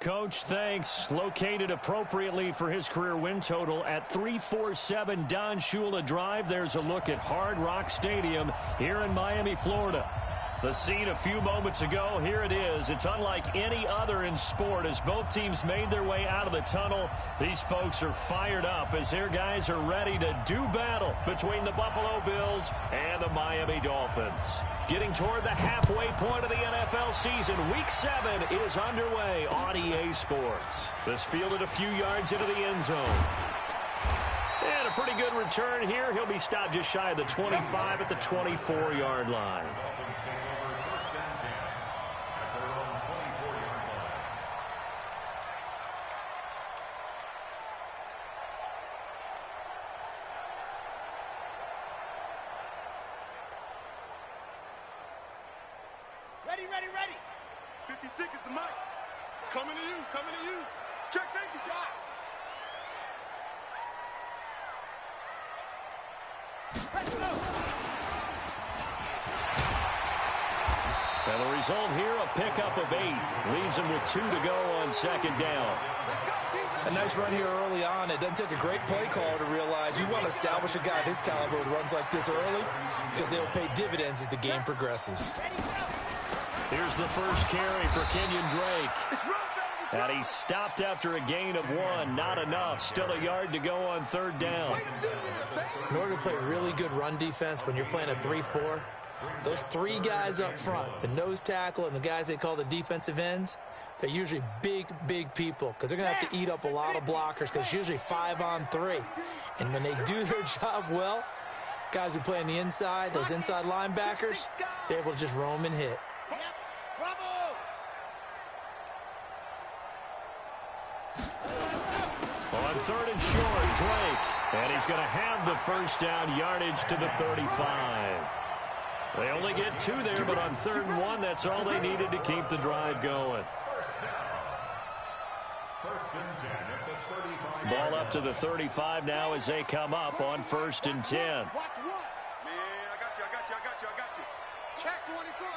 Coach, thanks. Located appropriately for his career win total at 347 Don Shula Drive. There's a look at Hard Rock Stadium here in Miami, Florida. The scene a few moments ago, here it is. It's unlike any other in sport as both teams made their way out of the tunnel. These folks are fired up as their guys are ready to do battle between the Buffalo Bills and the Miami Dolphins. Getting toward the halfway point of the NFL season, Week 7 is underway on EA Sports. This fielded a few yards into the end zone. And a pretty good return here. He'll be stopped just shy of the 25 at the 24-yard line. Ready. 56 is the mic. Coming to you. Check safety, Josh. Let's go. And the result here, a pickup of 8. Leaves him with 2 to go on second down. A nice run here early on. It doesn't take a great play caller to realize you want to establish a guy of his caliber with runs like this early because they'll pay dividends as the game progresses. Here's the first carry for Kenyon Drake. And he stopped after a gain of 1. Not enough. Still a yard to go on third down. In order to play really good run defense when you're playing a 3-4, those 3 guys up front, the nose tackle and the guys they call the defensive ends, they're usually big people because they're going to have to eat up a lot of blockers because it's usually 5 on 3. And when they do their job well, guys who play on the inside, those inside linebackers, they're able to just roam and hit. On third and short, Drake. And he's going to have the first down yardage to the 35. They only get 2 there, but on third and 1, that's all they needed to keep the drive going. Ball up to the 35 now as they come up on first and 10. Watch what? Man, I got you. Check 24.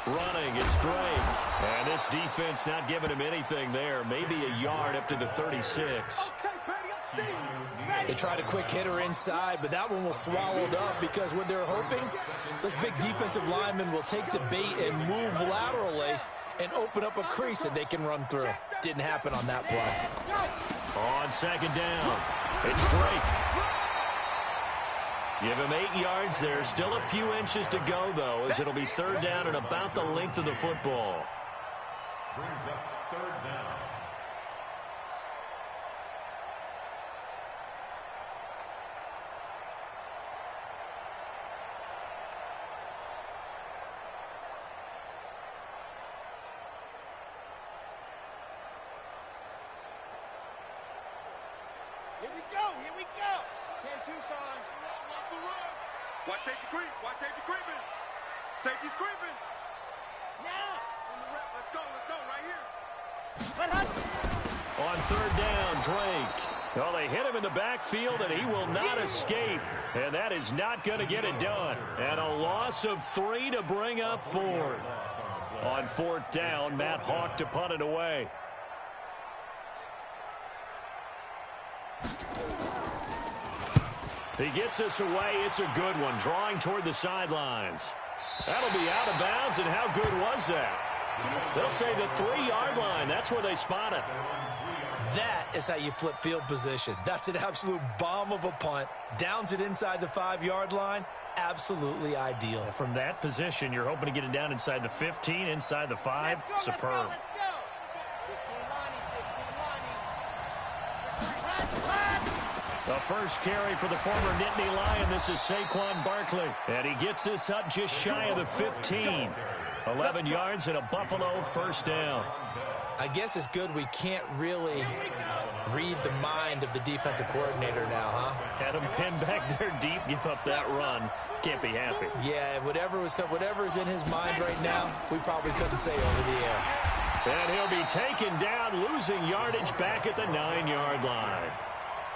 Running, it's Drake. And this defense not giving him anything there. Maybe a yard up to the 36. They tried a quick hitter inside, but that one was swallowed up because what they're hoping, those big defensive linemen will take the bait and move laterally and open up a crease that they can run through. Didn't happen on that play. On second down, it's Drake. Give him 8 yards there. Still a few inches to go, though, as it'll be third down and about the length of the football. Brings up third down. Here we go. 10 Tucson. Watch safety creeping. Safety's creeping. Now. Let's go right here. On third down, Drake. Well, they hit him in the backfield, and he will not escape. And that is not going to get it done. And a loss of 3 to bring up fourth. On fourth down, Matt Hawk to punt it away. He gets us away. It's a good one, drawing toward the sidelines. That'll be out of bounds, and how good was that? They'll say the 3-yard line. That's where they spot it. That is how you flip field position. That's an absolute bomb of a punt. Downs it inside the 5-yard line. Absolutely ideal. From that position, you're hoping to get it down inside the 15, inside the 5. Superb. Let's go. 15 Lonnie. The first carry for the former Nittany Lion. This is Saquon Barkley. And he gets this up just shy of the 15. 11 yards and a Buffalo first down. I guess it's good we can't really read the mind of the defensive coordinator now, huh? Had him pinned back there deep, give up that run. Can't be happy. Yeah, whatever is in his mind right now, we probably couldn't say over the air. And he'll be taken down, losing yardage back at the 9-yard line.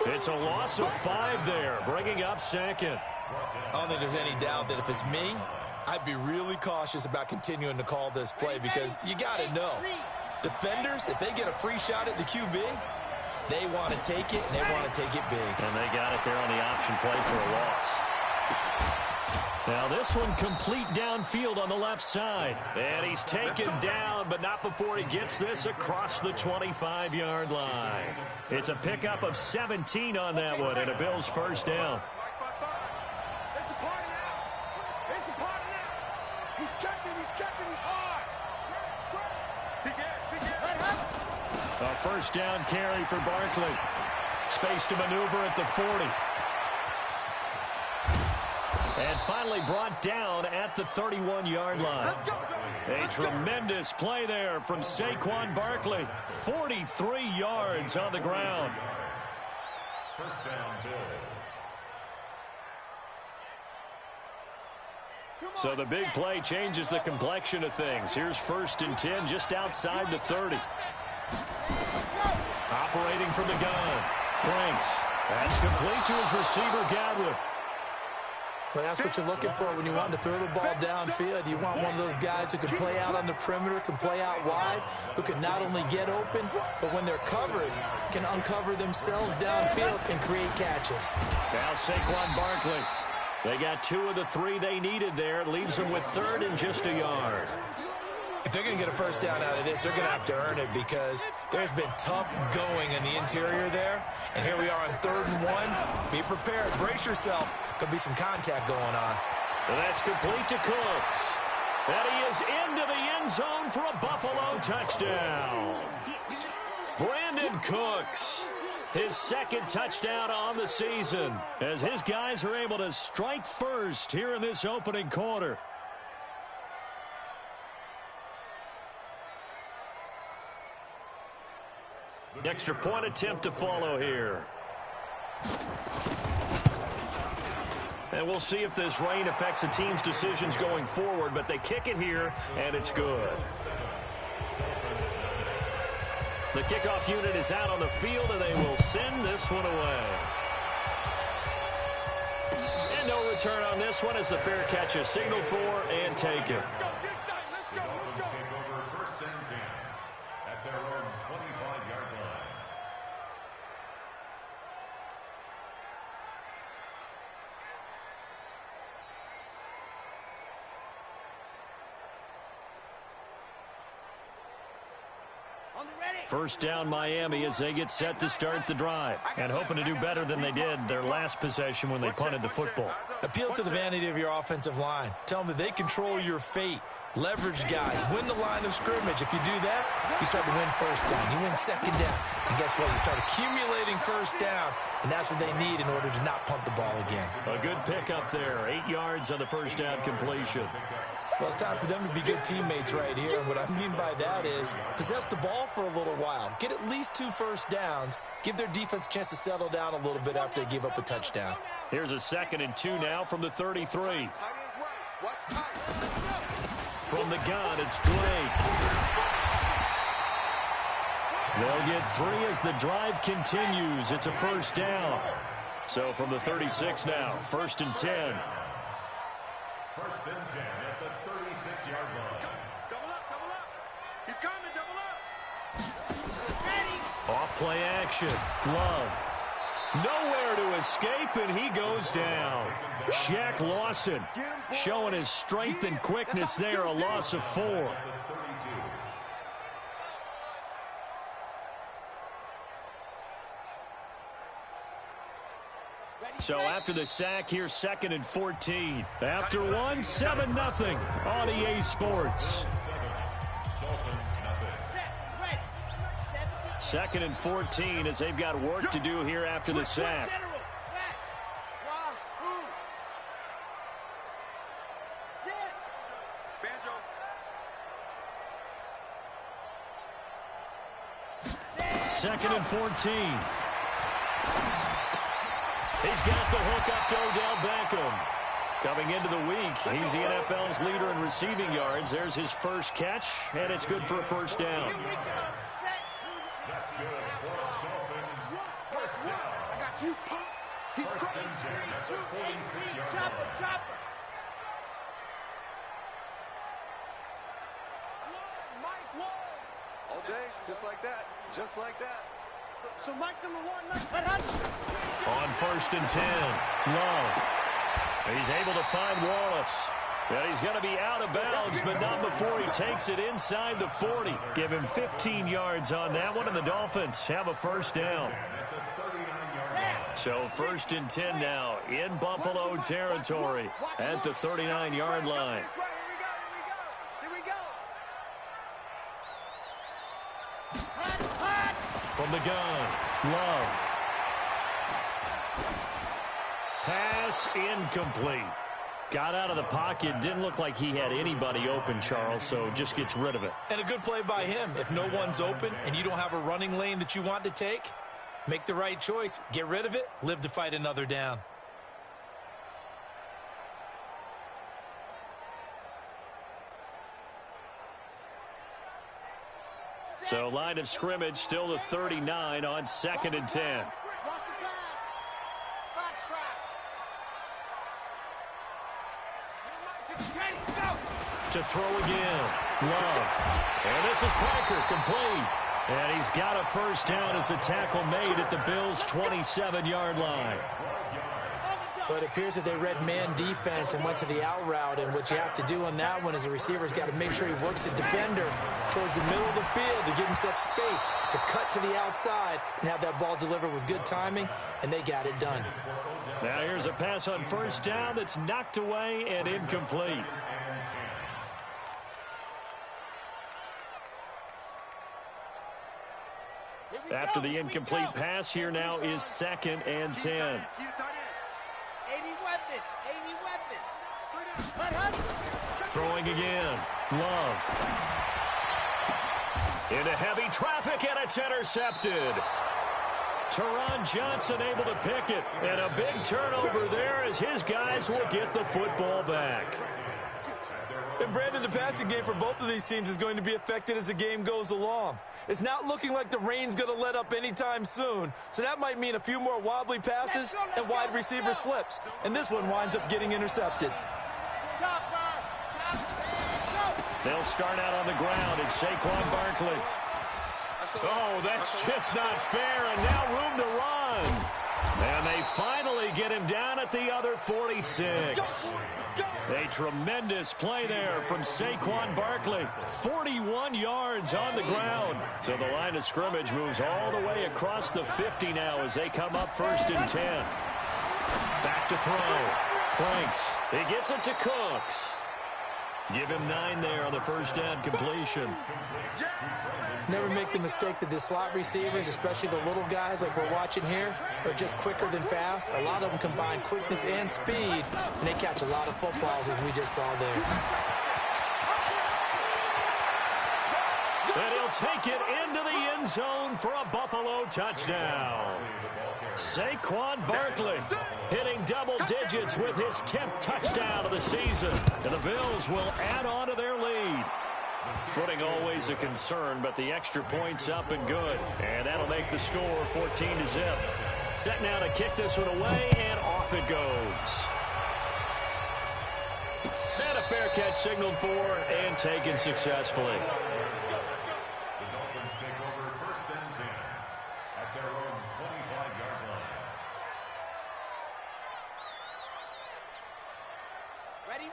It's a loss of 5 there, bringing up second. I don't think there's any doubt that if it's me, I'd be really cautious about continuing to call this play because you got to know, defenders, if they get a free shot at the QB, they want to take it, and they want to take it big. And they got it there on the option play for a loss. Now this one complete downfield on the left side. And he's taken down, but not before he gets this across the 25-yard line. It's a pickup of 17 on that one, and a Bills first down. It's a party now. It's a party now. He's checking, he's hard. A first down carry for Barkley. Space to maneuver at the 40. And finally brought down at the 31-yard line. A tremendous play there from Saquon Barkley. 43 yards on the ground. First down, Bills. So the big play changes the complexion of things. Here's 1st and 10 just outside the 30. Operating from the gun. Franks. That's complete to his receiver, Godwin. Well, that's what you're looking for when you want to throw the ball downfield. You want one of those guys who can play out on the perimeter, can play out wide, who can not only get open, but when they're covered, can uncover themselves downfield and create catches. Now Saquon Barkley. They got 2 of the 3 they needed there. It leaves them with 3rd and just a yard. If they're going to get a first down out of this, they're going to have to earn it because there's been tough going in the interior there. And here we are on 3rd and 1. Be prepared. Brace yourself. Could be some contact going on. And that's complete to Cooks. And he is into the end zone for a Buffalo touchdown. Brandon Cooks, his 2nd touchdown on the season, as his guys are able to strike first here in this opening quarter. Extra point attempt to follow here. And we'll see if this rain affects the team's decisions going forward, but they kick it here, and it's good. The kickoff unit is out on the field, and they will send this one away. And no return on this one as the fair catch is signaled for and taken. First down Miami as they get set to start the drive and hoping to do better than they did their last possession when they punted the football. Appeal to the vanity of your offensive line. Tell them that they control your fate. Leverage guys. Win the line of scrimmage. If you do that, you start to win first down. You win 2nd down. And guess what? You start accumulating first downs, and that's what they need in order to not punt the ball again. A good pickup there. 8 yards on the first down completion. Well, it's time for them to be good teammates right here. And what I mean by that is possess the ball for a little while. Get at least 2 first downs. Give their defense a chance to settle down a little bit after they give up a touchdown. Here's a 2nd and 2 now from the 33. From the gun, it's Drake. They'll get 3 as the drive continues. It's a first down. So from the 36 now, 1st and 10. 1st and 10 at the 36-yard line. Double up. He's coming, double up. Ready. Off play action. Love. Nowhere to escape, and he goes down. Shaq Lawson showing his strength and quickness there, a loss of 4. So after the sack, here's 2nd and 14. After one, 7-0 on EA Sports. 2nd and 14 as they've got work to do here after the sack. Second and 14. He's got the hook up to Odell Beckham. Coming into the week, he's the NFL's leader in receiving yards. There's his first catch, and it's good for a first down. That's good for Dolphins. First down. I got you. He's First and 10 at the 46-yard line. All day, just like that. Just like that. So Mike's number one, Mike. On 1st and 10, Love. He's able to find Wallace. And he's going to be out of bounds, but not before he takes it inside the 40. Give him 15 yards on that one, and the Dolphins have a first down. So 1st and 10 now in Buffalo territory at the 39-yard line. Here we go. From the gun, Love. Pass incomplete. Got out of the pocket. Didn't look like he had anybody open, Charles, so just gets rid of it. And a good play by him. If no one's open and you don't have a running lane that you want to take, make the right choice. Get rid of it. Live to fight another down. So line of scrimmage still the 39 on 2nd and 10. Watch the pass. Box trap. To throw again, Love. And this is Parker, complete. And he's got a first down as a tackle made at the Bills' 27-yard line. But it appears that they read man defense and went to the out route. And what you have to do on that one is the receiver's got to make sure he works the defender towards the middle of the field to give himself space to cut to the outside and have that ball delivered with good timing, and they got it done. Now here's a pass on first down that's knocked away and incomplete. After the incomplete pass, here now is 2nd and 10. 80 weapon. Throwing again, Love. Into heavy traffic, and it's intercepted. Teron Johnson able to pick it, and a big turnover there as his guys will get the football back. And Brandon, the passing game for both of these teams is going to be affected as the game goes along. It's not looking like the rain's going to let up anytime soon, so that might mean a few more wobbly passes and wide receiver slips. And this one winds up getting intercepted. They'll start out on the ground. It's Saquon Barkley. Oh, that's just not fair, and now room to run. And they finally get him down at the other 46. A tremendous play there from Saquon Barkley. 41 yards on the ground. So the line of scrimmage moves all the way across the 50 now as they come up 1st and 10. Back to throw. Franks. He gets it to Cooks. Give him 9 there on the first down completion. Never make the mistake that the slot receivers, especially the little guys like we're watching here, are just quicker than fast. A lot of them combine quickness and speed, and they catch a lot of footballs, as we just saw there. And he'll take it into the end zone for a Buffalo touchdown. Saquon Barkley hitting double digits with his 10th touchdown of the season. And the Bills will add on to their lead. Footing always a concern, but the extra point's up and good. And that'll make the score 14-0. Set now to kick this one away, and off it goes. And a fair catch signaled for and taken successfully. The Dolphins take over 1st and 10 at their own 25-yard line.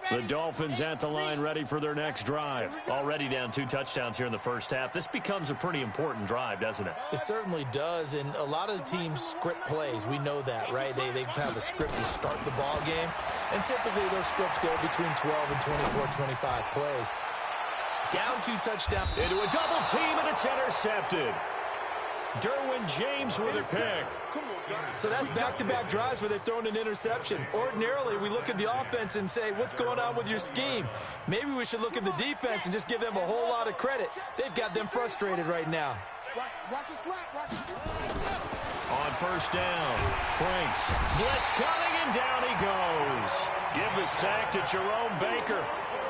The Dolphins at the line ready for their next drive. Already down 2 touchdowns here in the first half. This becomes a pretty important drive, doesn't it? It certainly does, and a lot of the teams script plays. We know that, right? They have a script to start the ball game, and typically those scripts go between 12 and 24, 25 plays. Down 2 touchdowns. Into a double team, and it's intercepted. Derwin James with a pick. So that's back-to-back drives where they've thrown an interception. Ordinarily, we look at the offense and say, what's going on with your scheme? Maybe we should look at the defense and just give them a whole lot of credit. They've got them frustrated right now. Watch the slap. On first down, Franks. Blitz coming, and down he goes. Give the sack to Jerome Baker.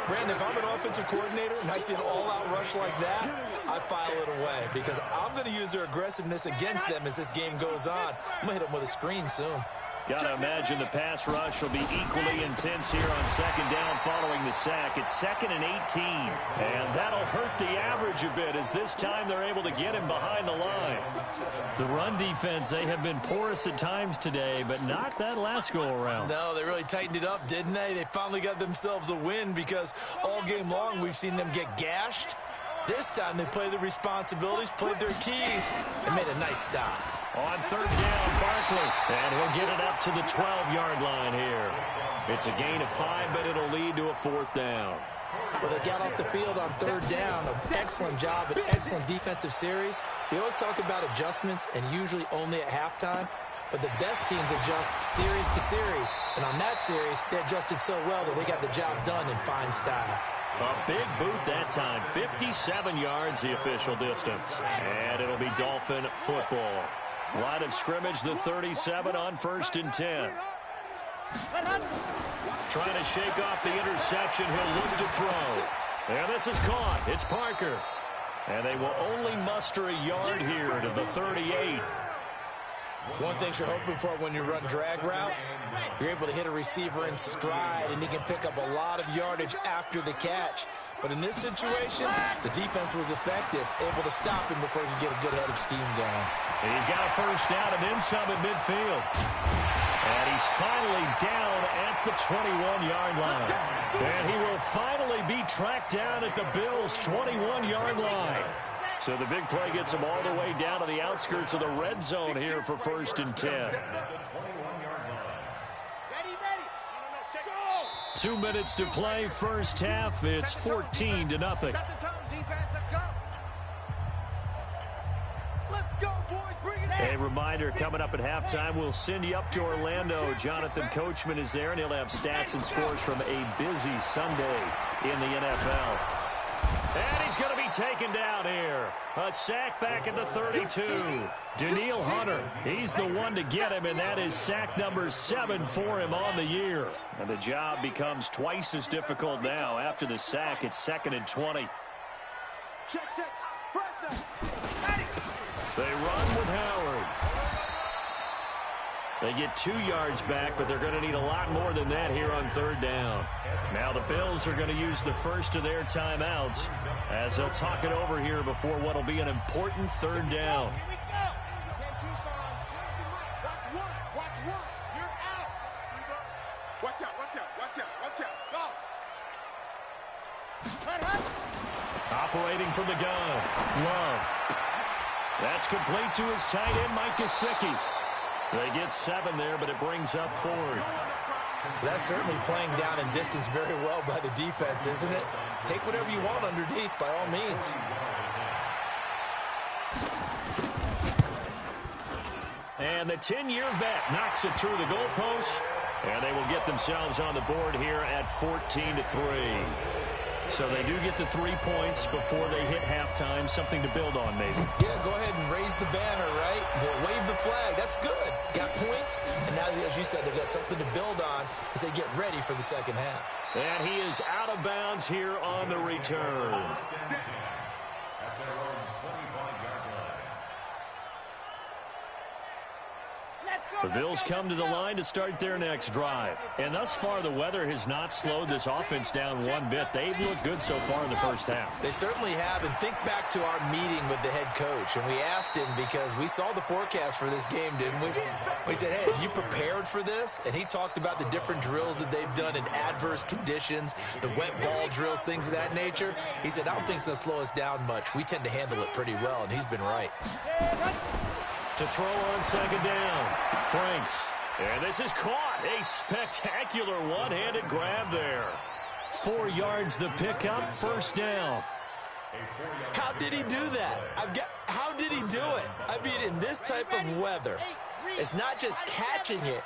Brandon, if I'm an offensive coordinator and I see an all-out rush like that, I file it away because I'm going to use their aggressiveness against them as this game goes on. I'm going to hit them with a screen soon. Gotta imagine the pass rush will be equally intense here on second down following the sack. It's 2nd and 18. And that'll hurt the average a bit as this time they're able to get him behind the line. The run defense, they have been porous at times today, but not that last go-around. No, they really tightened it up, didn't they? They finally got themselves a win because all game long we've seen them get gashed. This time they played their responsibilities, played their keys, and made a nice stop. On third down, Barkley, and he'll get it up to the 12-yard line here. It's a gain of 5, but it'll lead to a 4th down. Well, they got off the field on third down. An excellent job, an excellent defensive series. We always talk about adjustments, and usually only at halftime. But the best teams adjust series to series. And on that series, they adjusted so well that they got the job done in fine style. A big boot that time. 57 yards, the official distance. And it'll be Dolphin football. Line of scrimmage, the 37 on 1st and 10. Trying to shake off the interception. He'll look to throw. And this is caught. It's Parker. And they will only muster a yard here to the 38. One thing you're hoping for when you run drag routes, you're able to hit a receiver in stride, and he can pick up a lot of yardage after the catch. But in this situation, the defense was effective, able to stop him before he could get a good head of steam going. And he's got a first down and then some at midfield. And he's finally down at the 21-yard line. And he will finally be tracked down at the Bills' 21-yard line. So the big play gets him all the way down to the outskirts of the red zone here for 1st and 10. 2 minutes to play, first half. It's 14-0. Set the tone, defense. Let's go. Let's go, boys. Bring it in. A reminder, coming up at halftime, we'll send you up to Orlando. Jonathan Coachman is there, and he'll have stats and scores from a busy Sunday in the NFL. And he's going to be taken down here. A sack back at the 32. Daniil Hunter, he's the one to get him, and that is sack number 7 for him on the year. And the job becomes twice as difficult now. After the sack, it's 2nd and 20. Check. First down. They run with Howard. They get 2 yards back, but they're going to need a lot more than that here on third down. Now the Bills are going to use the first of their timeouts as they'll talk it over here before what will be an important third down. Here we go. Watch one. You're out. Watch out. Go. Operating from the gun. Love. That's complete to his tight end, Mike Gesicki. They get 7 there, but it brings up 4th. That's certainly playing down in distance very well by the defense, isn't it? Take whatever you want underneath, by all means. And the 10-year vet knocks it through the goalpost, and they will get themselves on the board here at 14-3. So they do get the 3 points before they hit halftime, something to build on maybe. Yeah, go ahead and raise the banner, right? Wave the flag. That's good. Got points, and now, as you said, they've got something to build on as they get ready for the second half. And he is out of bounds here on the return. The Bills come to the line to start their next drive. And thus far, the weather has not slowed this offense down one bit. They've looked good so far in the first half. They certainly have. And think back to our meeting with the head coach. And we asked him because we saw the forecast for this game, didn't we? We said, hey, have you prepared for this? And he talked about the different drills that they've done in adverse conditions, the wet ball drills, things of that nature. He said, I don't think it's going to slow us down much. We tend to handle it pretty well, and he's been right. To throw on second down, Franks. And this is caught. A spectacular one-handed grab there. 4 yards the pickup, first down. How did he do that? How did he do it? I mean, in this type of weather, it's not just catching it,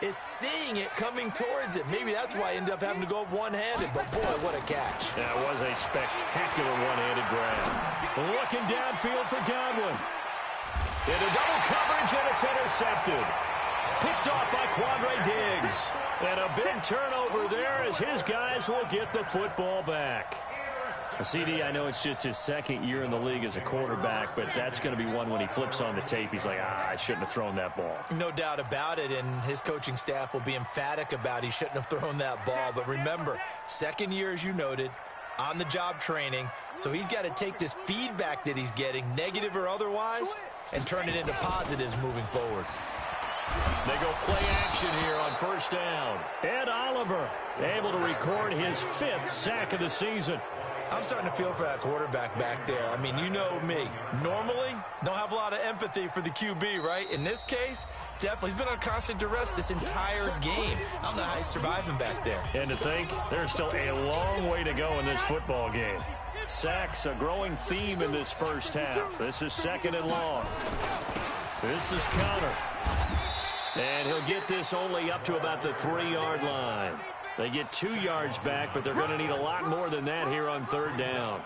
it's seeing it coming towards it. Maybe that's why I ended up having to go one-handed, but boy, what a catch. That was a spectacular one-handed grab. Looking downfield for Godwin. Into double coverage, and it's intercepted. Picked off by Quandre Diggs. And a big turnover there as his guys will get the football back. CD, I know it's just his second year in the league as a quarterback, but that's going to be one when he flips on the tape. He's like, I shouldn't have thrown that ball. No doubt about it, and his coaching staff will be emphatic about he shouldn't have thrown that ball. But remember, second year, as you noted, on-the-job training, so he's got to take this feedback that he's getting, negative or otherwise, and turn it into positives moving forward. They go play action here on first down. Ed Oliver able to record his 5th sack of the season. I'm starting to feel for that quarterback back there. I mean, you know me. Normally, don't have a lot of empathy for the QB, right? In this case, definitely. He's been on constant duress this entire game. I don't know how he's surviving back there. And to think, there's still a long way to go in this football game. Sacks, a growing theme in this first half. This is 2nd and long. This is Connor. And he'll get this only up to about the 3-yard line. They get 2 yards back, but they're going to need a lot more than that here on 3rd down.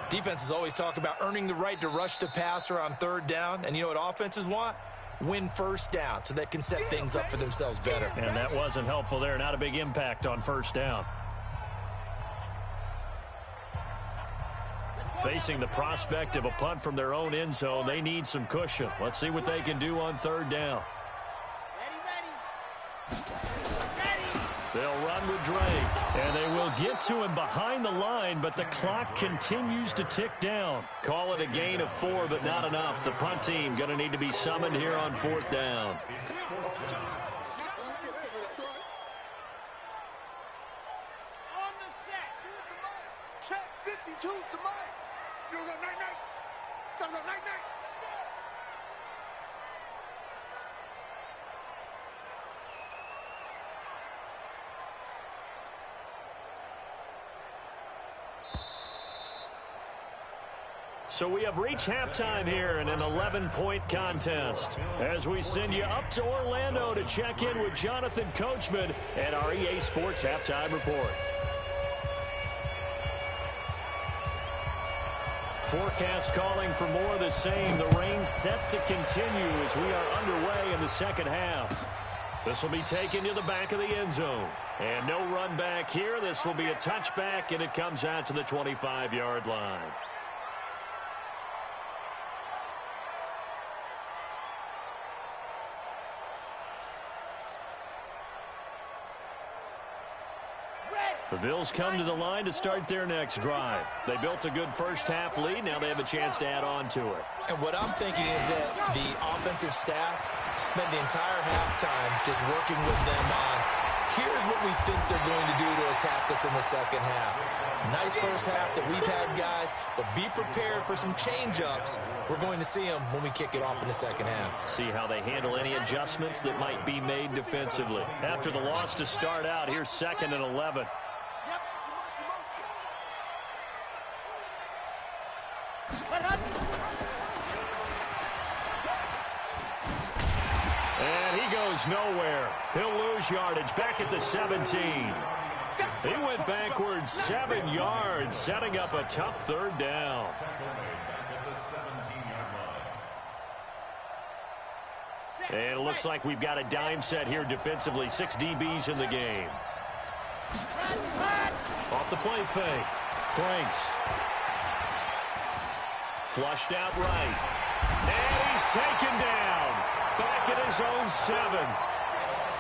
Defenses always talk about earning the right to rush the passer on 3rd down. And you know what offenses want? Win first down so they can set things up for themselves better. And that wasn't helpful there. Not a big impact on first down. Facing the prospect of a punt from their own end zone, they need some cushion. Let's see what they can do on 3rd down. They'll run with Drake, and they will get to him behind the line, but the clock continues to tick down. Call it a gain of 4, but not enough. The punt team going to need to be summoned here on 4th down. On the set. Check 52's the mic. You go night-night. Gotta go night-night. So we have reached halftime here in an 11-point contest as we send you up to Orlando to check in with Jonathan Coachman at our EA Sports Halftime Report. Forecast calling for more of the same. The rain set to continue as we are underway in the second half. This will be taken to the back of the end zone. And no run back here. This will be a touchback, and it comes out to the 25-yard line. The Bills come to the line to start their next drive. They built a good first-half lead. Now they have a chance to add on to it. And what I'm thinking is that the offensive staff spent the entire halftime just working with them on, here's what we think they're going to do to attack us in the second half. Nice first half that we've had, guys, but be prepared for some change-ups. We're going to see them when we kick it off in the second half. See how they handle any adjustments that might be made defensively. After the loss to start out, here's 2nd and 11. And he goes nowhere. He'll lose yardage back at the 17. He went backwards 7 yards, setting up a tough 3rd down. And it looks like we've got a dime set here defensively. 6 DBs in the game. Off the play fake. Franks. Flushed out right. And he's taken down. Back at his own 7.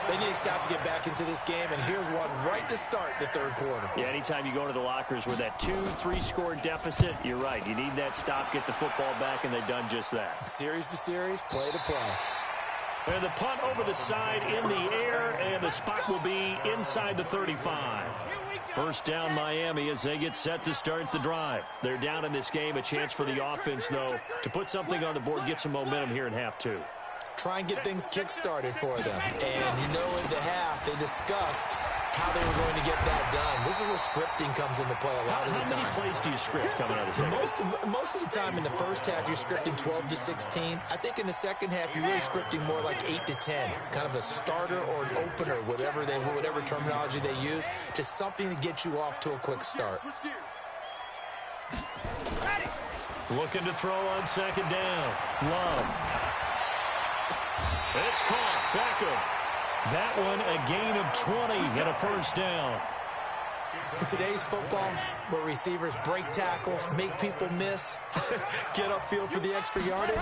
They need stops to get back into this game, and here's one right to start the 3rd quarter. Yeah, anytime you go into the lockers with that 2-3 score deficit, you're right. You need that stop, get the football back, and they've done just that. Series to series, play to play. And the punt over the side in the air, and the spot will be inside the 35. First down Miami as they get set to start the drive. They're down in this game. A chance for the offense, though, to put something on the board, get some momentum here in half 2. Try and get things kick-started for them. And you know in the half, they discussed how they were going to get that done. This is where scripting comes into play a lot of the time. How many plays do you script coming out of the second? Most of the time in the first half, you're scripting 12 to 16. I think in the second half, you're really scripting more like 8 to 10. Kind of a starter or an opener, whatever terminology they use, just something to get you off to a quick start. Looking to throw on 2nd down. Love. It's caught. Beckham. That one a gain of 20 and a first down. In today's football, where receivers break tackles, make people miss, get upfield for the extra yardage,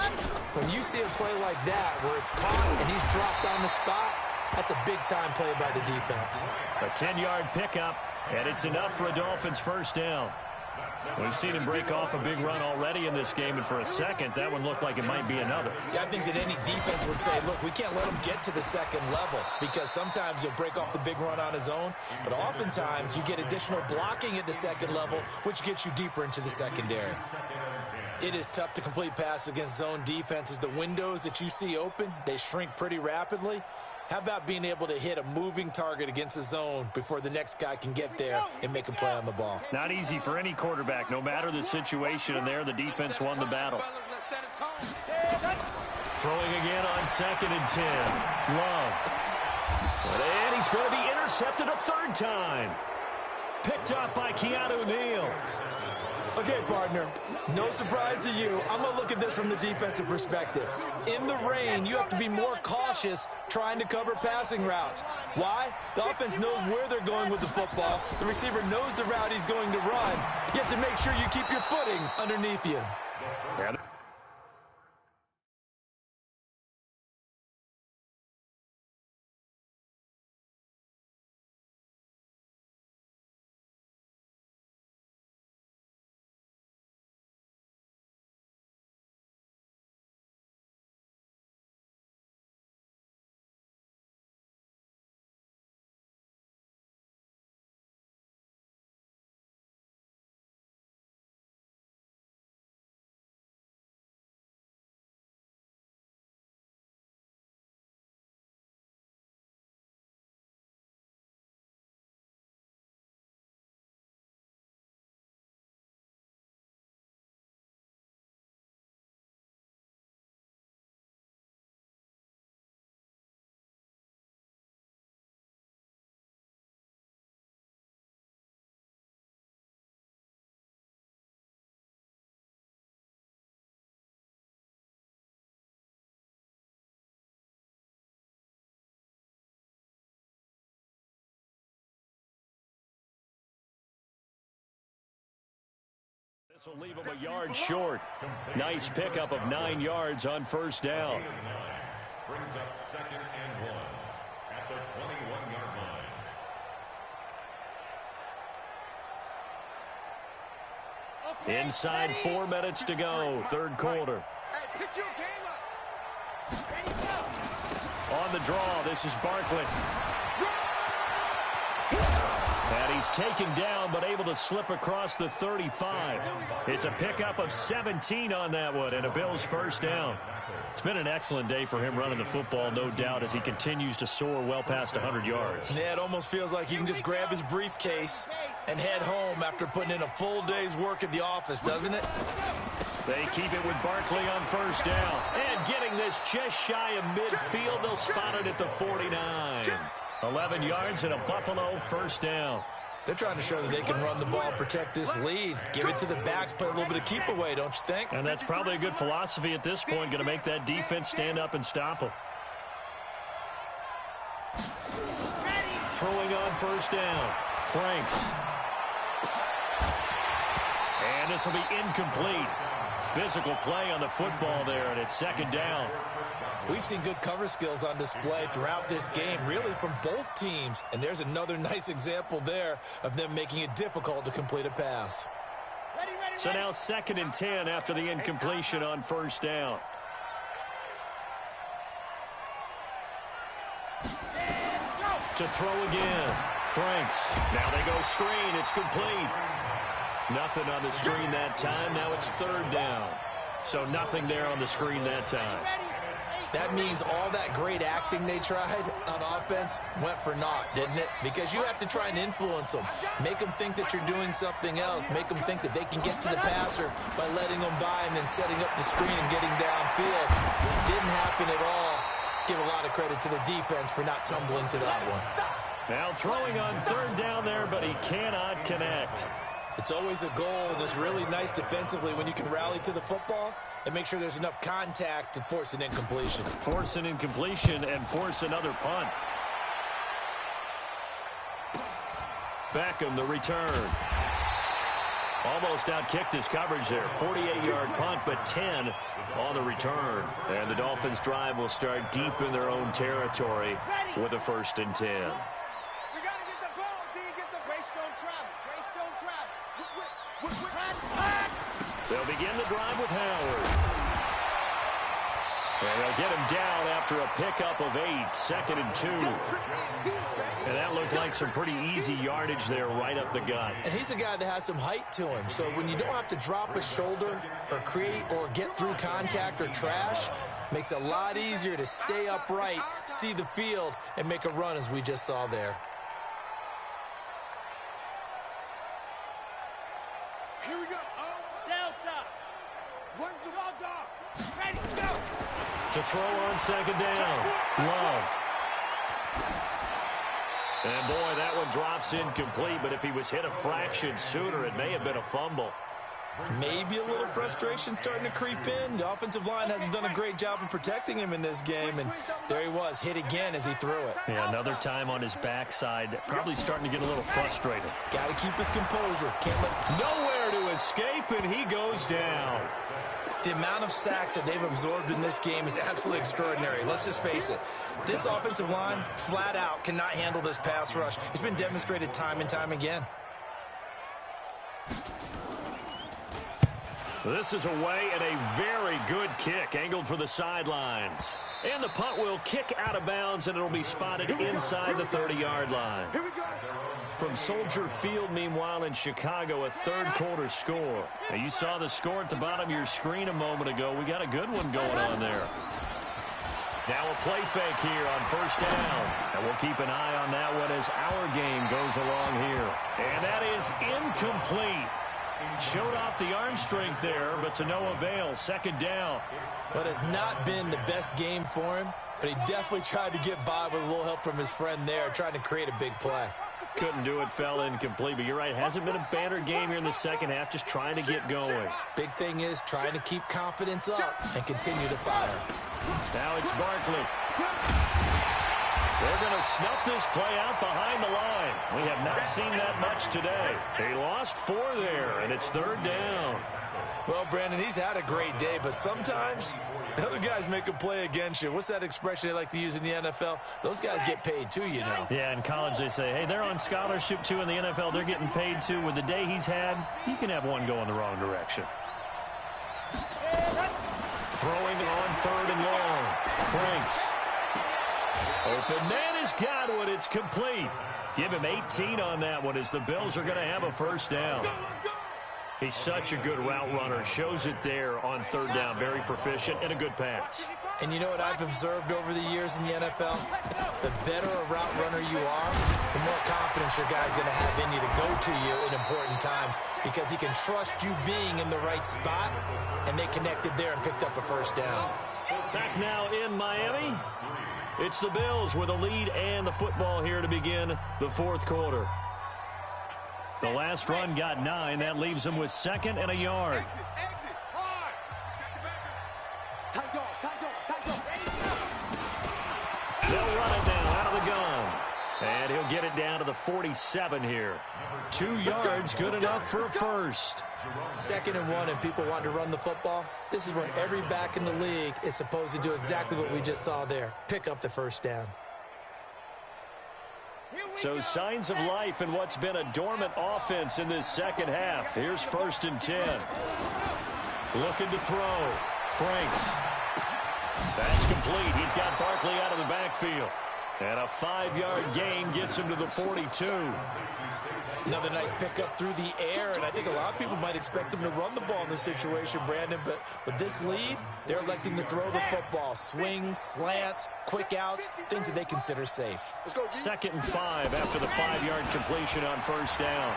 when you see a play like that where it's caught and he's dropped on the spot, that's a big-time play by the defense. A 10-yard pickup, and it's enough for a Dolphins first down. We've seen him break off a big run already in this game, and for a second, that one looked like it might be another. Yeah, I think that any defense would say, look, we can't let him get to the second level because sometimes he'll break off the big run on his own, but oftentimes you get additional blocking at the second level, which gets you deeper into the secondary. It is tough to complete passes against zone defenses. The windows that you see open, they shrink pretty rapidly. How about being able to hit a moving target against a zone before the next guy can get there and make a play on the ball? Not easy for any quarterback, no matter the situation, and there the defense won the battle. Throwing again on 2nd and 10. Love. And he's going to be intercepted a third time. Picked up by Keanu Neal. Okay, partner, no surprise to you. I'm going to look at this from the defensive perspective. In the rain, you have to be more cautious trying to cover passing routes. Why? The offense knows where they're going with the football. The receiver knows the route he's going to run. You have to make sure you keep your footing underneath you. Yeah. This will leave him a yard short. Nice pickup of 9 yards on first down. Brings up 2nd and 1 at the 21-yard line. Inside 4 minutes to go, third quarter. Hey, pick your game up. Ready, go. On the draw, this is Barkley. And he's taken down, but able to slip across the 35. It's a pickup of 17 on that one, and a Bills first down. It's been an excellent day for him running the football, no doubt, as he continues to soar well past 100 yards. Yeah, it almost feels like he can just grab his briefcase and head home after putting in a full day's work at the office, doesn't it? They keep it with Barkley on first down. And getting this just shy of midfield, they'll spot it at the 49. 11 yards and a Buffalo first down. They're trying to show that they can run the ball, protect this lead. Give it to the backs, play a little bit of keep away, don't you think? And that's probably a good philosophy at this point, going to make that defense stand up and stop them. Throwing on first down. Franks. And this will be incomplete. Physical play on the football there, and it's second down. We've seen good cover skills on display throughout this game, really from both teams. And there's another nice example there of them making it difficult to complete a pass. So now 2nd and 10 after the incompletion on first down. To throw again. Franks. Now they go screen. It's complete. Nothing on the screen that time. Now it's third down. So nothing there on the screen that time. That means all that great acting they tried on offense went for naught, didn't it? Because you have to try and influence them. Make them think that you're doing something else. Make them think that they can get to the passer by letting them by and then setting up the screen and getting downfield. Didn't happen at all. Give a lot of credit to the defense for not tumbling to that one. Now throwing on third down there, but he cannot connect. It's always a goal, and it's really nice defensively when you can rally to the football and make sure there's enough contact to force an incompletion. Force an incompletion and force another punt. Beckham, the return. Almost outkicked his coverage there. 48-yard punt, but 10 on the return. And the Dolphins' drive will start deep in their own territory with a 1st and 10. We got to get the ball until you get the Grace don't travel. Grace don't travel. They'll begin the drive with Howard. And they'll get him down after a pickup of 8, 2nd and 2. And that looked like some pretty easy yardage there right up the gut. And he's a guy that has some height to him. So when you don't have to drop a shoulder or create or get through contact or trash, makes it a lot easier to stay upright, see the field, and make a run as we just saw there. Here we go. Delta. Run the dog. Ready, go. To throw on 2nd down. Love. And boy, that one drops incomplete, but if he was hit a fraction sooner, it may have been a fumble. Maybe a little frustration starting to creep in. The offensive line hasn't done a great job of protecting him in this game, and there he was, hit again as he threw it. Yeah, another time on his backside, probably starting to get a little frustrated. Got to keep his composure. Can't let... Nowhere to escape, and he goes down. The amount of sacks that they've absorbed in this game is absolutely extraordinary. Let's just face it. This offensive line, flat out, cannot handle this pass rush. It's been demonstrated time and time again. This is away and a very good kick, angled for the sidelines. And the punt will kick out of bounds, and it'll be spotted inside the 30-yard line. From Soldier Field, meanwhile, in Chicago, a third-quarter score. Now, you saw the score at the bottom of your screen a moment ago. We got a good one going on there. Now a play fake here on 1st down. And we'll keep an eye on that one as our game goes along here. And that is incomplete. Showed off the arm strength there, but to no avail. 2nd down. But it's not been the best game for him, but he definitely tried to get by with a little help from his friend there, trying to create a big play. Couldn't do it, fell incomplete, but you're right. Hasn't been a banner game here in the second half, just trying to get going. Big thing is trying to keep confidence up and continue to fire. Now it's Barkley. They're going to snuff this play out behind the line. We have not seen that much today. They lost 4 there, and it's 3rd down. Well, Brandon, he's had a great day, but sometimes the other guys make a play against you. What's that expression they like to use in the NFL? Those guys get paid too, you know. Yeah, in college they say, hey, they're on scholarship too. In the NFL, they're getting paid too. With the day he's had, you can have one go in the wrong direction. Throwing on 3rd and long. Franks. Open man is Godwin. It's complete. Give him 18 on that one as the Bills are going to have a 1st down. He's such a good route runner. Shows it there on 3rd down. Very proficient and a good pass. And you know what I've observed over the years in the NFL? The better a route runner you are, the more confidence your guy's going to have in you to go to you in important times because he can trust you being in the right spot, and they connected there and picked up a 1st down. Back now in Miami. It's the Bills with a lead and the football here to begin the 4th quarter. The last run got 9. That leaves them with 2nd and a yard. They'll run it now out of the gun. And he'll get it down to the 47 here. 2 yards, good enough for a 1st. 2nd and 1, and people want to run the football. This is when every back in the league is supposed to do exactly what we just saw there. Pick up the 1st down. So signs of life in what's been a dormant offense in this second half. Here's 1st and 10. Looking to throw. Franks. That's complete. He's got Barkley out of the backfield. And a 5-yard gain gets him to the 42. Another nice pickup through the air, and I think a lot of people might expect him to run the ball in this situation, Brandon, but with this lead, they're electing to throw the football. Swings, slants, quick outs, things that they consider safe. 2nd and 5 after the 5-yard completion on 1st down.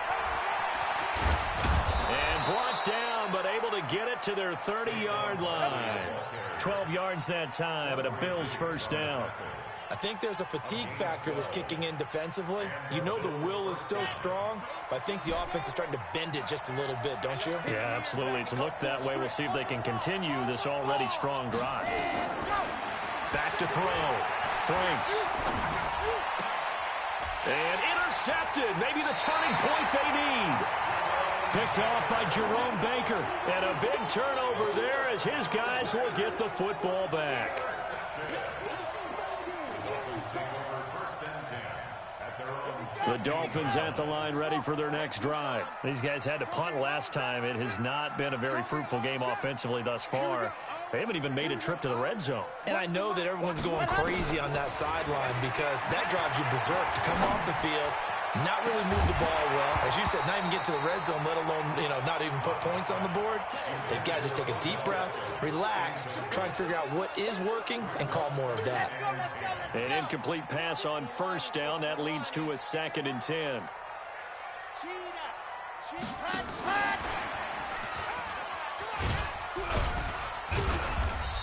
And brought down, but able to get it to their 30-yard line. 12 yards that time, and a Bills 1st down. I think there's a fatigue factor that's kicking in defensively. You know the will is still strong, but I think the offense is starting to bend it just a little bit, don't you? Yeah, absolutely. It's looked that way. We'll see if they can continue this already strong drive. Back to throw. Franks. And intercepted. Maybe the turning point they need. Picked off by Jerome Baker. And a big turnover there as his guys will get the football back. The Dolphins at the line ready for their next drive. These guys had to punt last time. It has not been a very fruitful game offensively thus far. They haven't even made a trip to the red zone. And I know that everyone's going crazy on that sideline because that drives you berserk to come off the field, not really move the ball well. As you said, not even get to the red zone, let alone, not even put points on the board. They've got to just take a deep breath, relax, try and figure out what is working, and call more of that. An incomplete pass on first down. That leads to a 2nd and 10.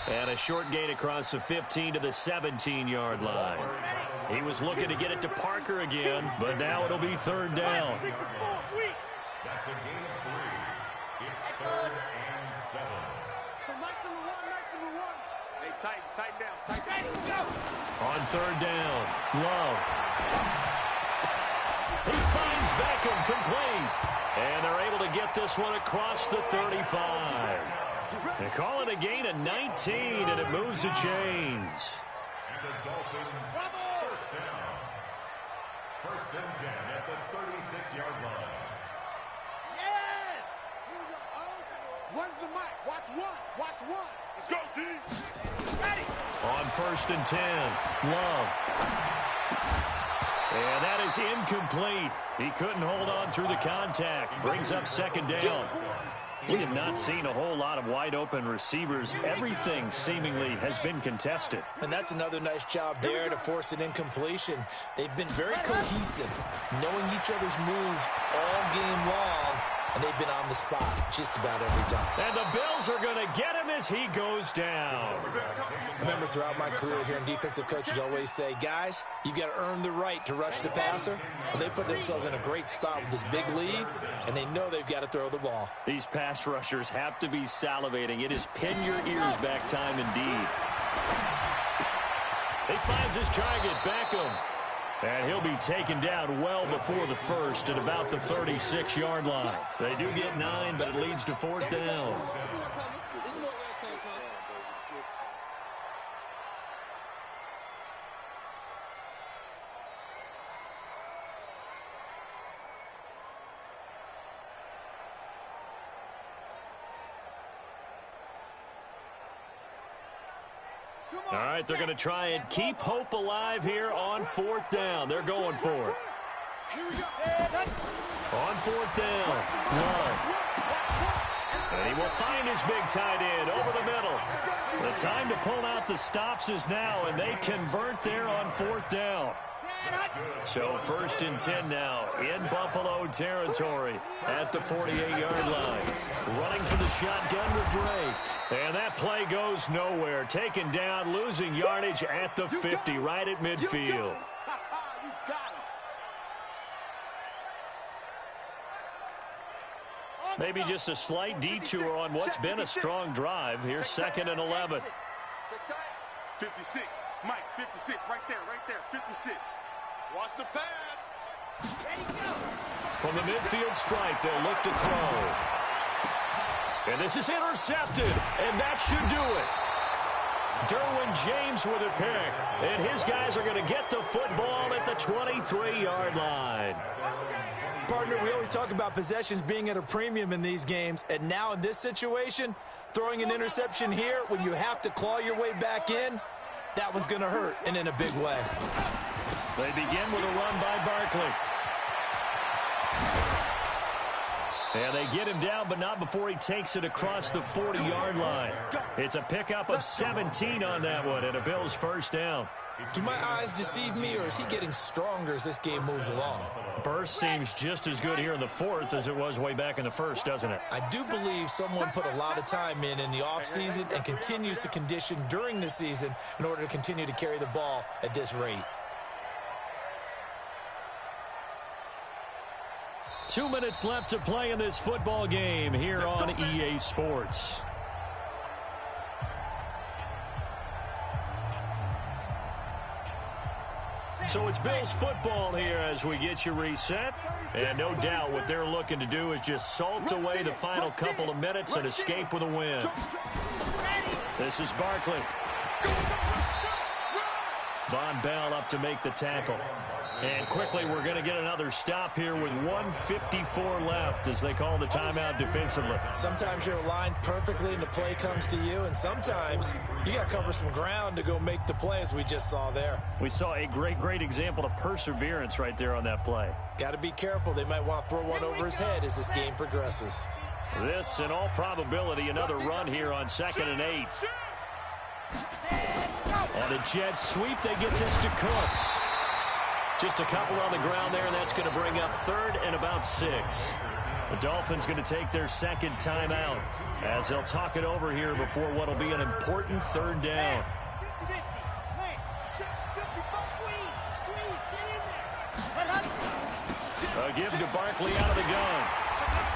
And a short gain across the 15 to the 17-yard line. He was looking to get it to Parker again, but now it'll be 3rd down. That's a gain of 3. It's 3rd and 7. So nice number one. Hey, tighten down. On 3rd down, Love. He finds Beckham complete. And they're able to get this one across the 35. They call it a gain of 19, and it moves the chains. And the Dolphins, first down. 1st and 10 at the 36-yard line. Yes! One's the mic. Watch one. Let's go, D. Ready. On 1st and 10, Love. And that is incomplete. He couldn't hold on through the contact. Brings up 2nd down. We have not seen a whole lot of wide-open receivers. Everything seemingly has been contested. And that's another nice job there to force an incompletion. They've been very cohesive, knowing each other's moves all game long, and they've been on the spot just about every time. And the Bills are going to get him as he goes down. Remember, throughout my career here in defensive coaches always say, guys, you got to earn the right to rush the passer. Well, they put themselves in a great spot with this big lead, and they know they've got to throw the ball. These pass rushers have to be salivating. It is pin your ears back time indeed. He finds his target, Beckham. And he'll be taken down well before the first at about the 36-yard line. They do get 9, but it leads to 4th down. All right, they're going to try and keep hope alive here on 4th down. They're going for it. On 4th down, Love. And he will find his big tight end over the middle. The time to pull out the stops is now, and they convert there on 4th down. So 1st and 10 now in Buffalo territory at the 48-yard line. Running for the shotgun with Drake. And that play goes nowhere. Taken down, losing yardage at the 50, right at midfield. Maybe just a slight detour on what's been a strong drive. Here's 2nd and 11. 56. Mike, 56. Right there. 56. Watch the pass. From the midfield stripe, they'll look to throw. And this is intercepted, and that should do it. Derwin James with a pick, and his guys are going to get the football at the 23-yard line. Partner, we always talk about possessions being at a premium in these games, and now in this situation, throwing an interception here when you have to claw your way back in, that one's going to hurt, and in a big way. They begin with a run by Barkley. And they get him down, but not before he takes it across the 40-yard line. It's a pickup of 17 on that one, and a Bills first down. Do my eyes deceive me, or is he getting stronger as this game moves along? Burst seems just as good here in the 4th as it was way back in the 1st, doesn't it? I do believe someone put a lot of time in the offseason and continues to condition during the season in order to continue to carry the ball at this rate. 2 minutes left to play in this football game here on EA Sports. So it's Bills football here as we get you reset. And no doubt what they're looking to do is just salt away the final couple of minutes and escape with a win. This is Barkley. Von Bell up to make the tackle. And quickly we're going to get another stop here with 1:54 left as they call the timeout defensively. Sometimes you're aligned perfectly and the play comes to you, and sometimes you got to cover some ground to go make the play, as we just saw there. We saw a great example of perseverance right there on that play. Got to be careful. They might want to throw one over his head as this game progresses. This, in all probability, another run here on 2nd and 8. On a jet sweep, they get this to Cooks. Just a couple on the ground there, and that's going to bring up 3rd and about 6. The Dolphins going to take their second timeout as they'll talk it over here before what will be an important 3rd down. A give to Barkley out of the gun.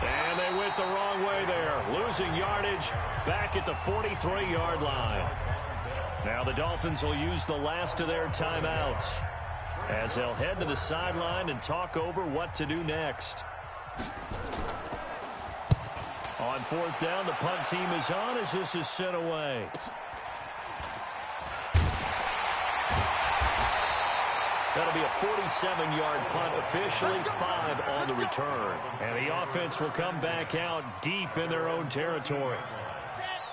And they went the wrong way there, losing yardage back at the 43-yard line. Now the Dolphins will use the last of their timeouts as they'll head to the sideline and talk over what to do next. On 4th down, the punt team is on as this is sent away. That'll be a 47-yard punt, officially 5 on the return. And the offense will come back out deep in their own territory.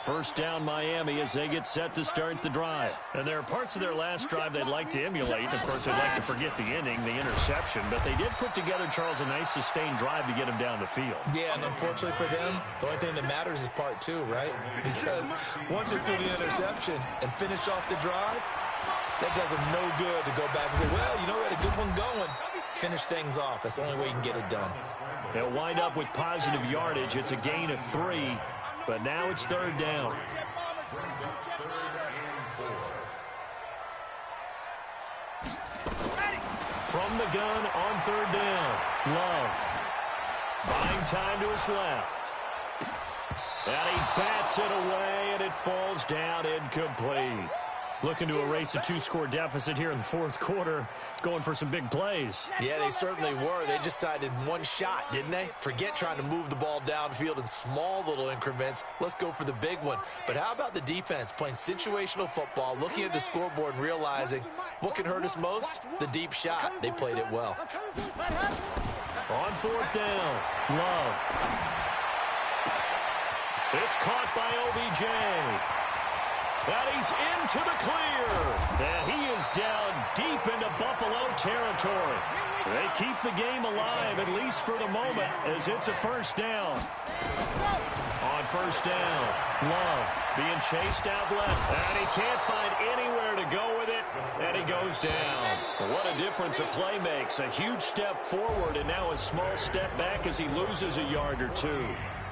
First down, Miami, as they get set to start the drive. And there are parts of their last drive they'd like to emulate. Of course, they'd like to forget the ending, the interception. But they did put together, Charles, a nice sustained drive to get them down the field. Yeah, and unfortunately for them, the only thing that matters is part 2, right? Because once they threw the interception and finish off the drive, that does them no good to go back and say, well, you know, we had a good one going. Finish things off. That's the only way you can get it done. They'll wind up with positive yardage. It's a gain of 3, but now it's 3rd down. From the gun on 3rd down, Love. Buying time to his left. And he bats it away, and it falls down incomplete. Looking to erase a 2-score deficit here in the 4th quarter, going for some big plays. Yeah, they certainly were. They just decided one shot, didn't they? Forget trying to move the ball downfield in small little increments. Let's go for the big one. But how about the defense playing situational football, looking at the scoreboard and realizing what can hurt us most? The deep shot. They played it well. On 4th down, Love. It's caught by OBJ. And he's into the clear. And he is down deep into Buffalo territory. They keep the game alive, at least for the moment, as it's a 1st down. On 1st down, Love being chased out left. And he can't find anywhere to go with it. And he goes down. What a difference a play makes. A huge step forward and now a small step back as he loses a yard or 2.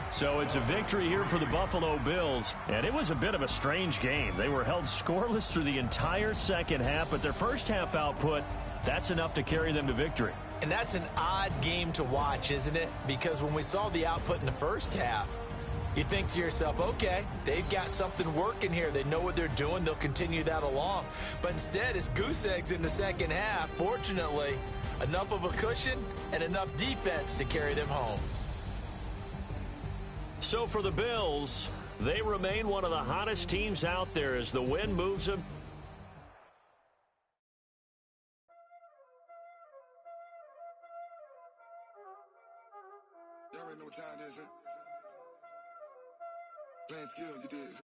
So it's a victory here for the Buffalo Bills, and it was a bit of a strange game. They were held scoreless through the entire second half, but their first half output, that's enough to carry them to victory. And that's an odd game to watch, isn't it? Because when we saw the output in the first half, you think to yourself, okay, they've got something working here. They know what they're doing. They'll continue that along. But instead, it's goose eggs in the second half. Fortunately, enough of a cushion and enough defense to carry them home. So for the Bills, they remain one of the hottest teams out there as the wind moves them. Y'all already know what time it is, huh? Playing skills, you did.